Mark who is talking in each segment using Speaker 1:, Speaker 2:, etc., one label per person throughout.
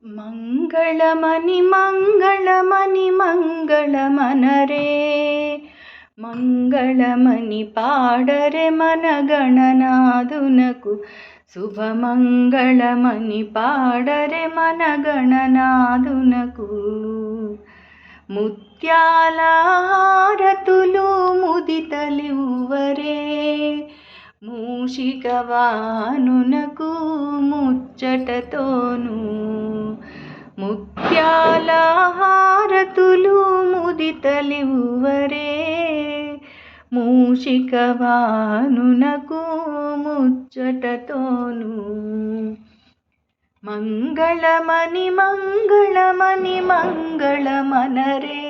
Speaker 1: మంగళమని మంగళమని మంగళమనరే మంగళమని పాడరే మన గణనాథునకు శుభమంగళమని పాడరే మన గణనాథునకు ముత్యాల హారతులు ముదితలివ్వరే మూషిక వాహనునకు ముచ్చటతోను ముత్యాల హారతులు ముదితలివ్వరే మూషిక వాహనునకు ముచ్చటతోను మంగళమని మంగళమని మంగళమనరే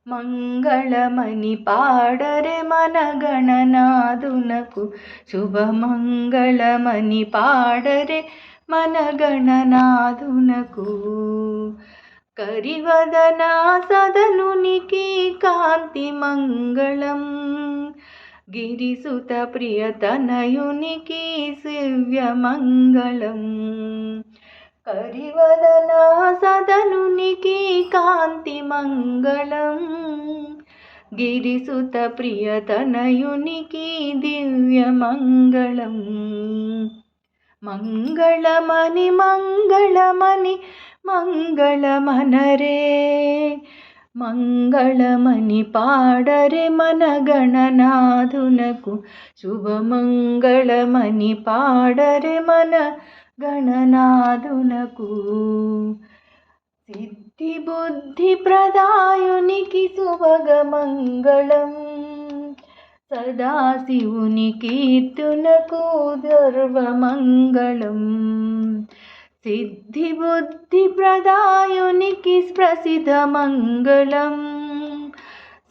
Speaker 1: మంగళమని పాడరే మన గణనాథునకు శుభమంగళమని పాడరే మన గణనాథునకు కరివదన సదనునికి కాంతి మంగళం గిరిసుత ప్రియతనయునికి దివ్యమంగళం కరివదన సదనునికి కాంతి మంగళం గిరిసుత ప్రియతనయునికి దివ్యమంగళం మంగళమని మంగళమని మంగళమనరే మంగళమని పాడరే మన గణనాథునకు శుభమంగళమని పాడరే మన గణనాథునకు సిద్ధి బుద్ధి ప్రదాయునికి శుభగమంగళం సదాశివుని కీర్తునకు సర్వమంగళం సిద్ధి బుద్ధి ప్రదాయునికి ప్రసిద్ధ మంగళం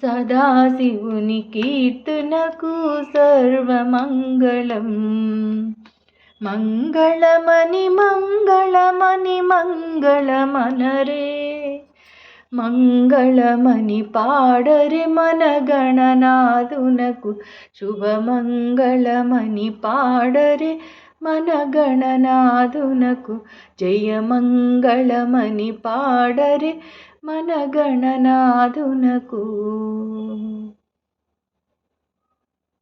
Speaker 1: సదాశివుని కీర్తునకు సర్వమంగళం మంగళమని మంగళమని మంగళమనరే మంగళమని పాడరే మన గణనాథునకు శుభమంగళమని పాడరే మన గణనాథునకు జయమంగళమని పాడరే మన గణనాథునకు